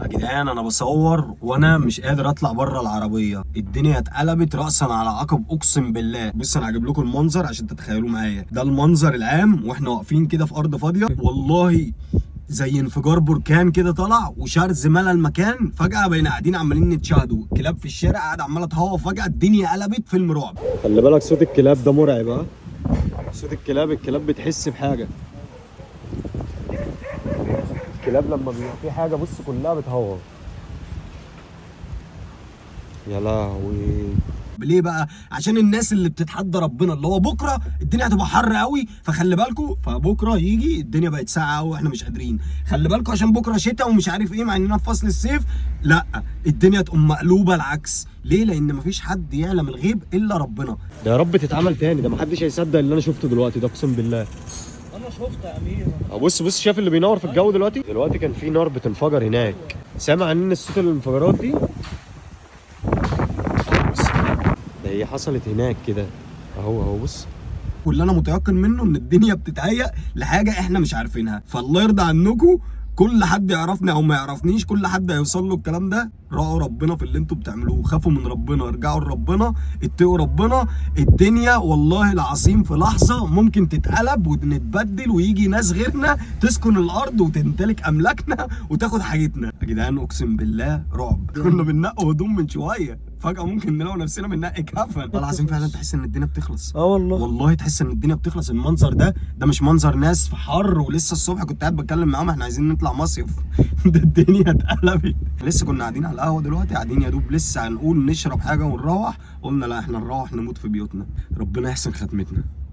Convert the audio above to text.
جدعان انا بصور وانا مش قادر اطلع بره العربيه، الدنيا اتقلبت راسا على عقب اقسم بالله. بص انا هجيب لكم المنظر عشان تتخيلوا معايا، ده المنظر العام واحنا واقفين كده في ارض فاضيه، والله زي انفجار بركان كده طلع وشرز ملا المكان. فجاه بقينا قاعدين عمالين نتشاهدوا، كلاب في الشارع قاعده عماله تهوى، فجاه الدنيا قلبت فيلم رعب. خلي بالك صوت الكلاب ده مرعب، ها صوت الكلاب بتحس بحاجه. الكلاب لما بيبقى في حاجه بص كلها بتهوى. يا لهوي. ليه بقى؟ عشان الناس اللي بتتحدى ربنا، اللي هو بكره الدنيا هتبقى حر قوي فخلي بالكم، فبكره يجي الدنيا بقت ساقعه قوي واحنا مش قادرين، خلي بالكم عشان بكره شتاء ومش عارف ايه، مع اننا في فصل الصيف. لا الدنيا تقوم مقلوبه العكس. ليه؟ لان مفيش حد يعلم الغيب الا ربنا. ده يا رب تتعمل تاني، ده محدش هيصدق اللي انا شفته دلوقتي ده اقسم بالله. انا شفت يا امير. بص شاف اللي بينور في الجو دلوقتي كان في نار بتنفجر هناك. سامع عن الصوت الانفجارات دي؟ ده هي حصلت هناك كده اهو بص. واللي انا متيقن منه ان الدنيا بتتهيأ لحاجه احنا مش عارفينها، فالله يرضى عنكم كل حد يعرفني او ما يعرفنيش، كل حد هيوصل له الكلام ده. راعوا ربنا في اللي انتوا بتعملوه، خافوا من ربنا، ارجعوا لربنا، اتقوا ربنا. الدنيا والله العظيم في لحظه ممكن تتقلب ونتبدل ويجي ناس غيرنا تسكن الارض وتمتلك املاكنا وتاخد حاجتنا. يا جدعان اقسم بالله رعب. كنا بننقي هدوم من شويه فجاه ممكن نلاقي نفسنا بننقي كفن. والله العظيم فعلا تحس ان الدنيا بتخلص. والله تحس ان الدنيا بتخلص. المنظر ده مش منظر ناس في حر ولسه الصبح كنت قاعد بتكلم معاهم احنا عايزين نطلع مصيف. ده الدنيا اتقلبت. لسه كنا قاعدين على القهوه دلوقتي، قاعدين يا دوب لسه هنقول نشرب حاجه ونروح، قلنا لا احنا نروح نموت في بيوتنا. ربنا يحسن ختمتنا.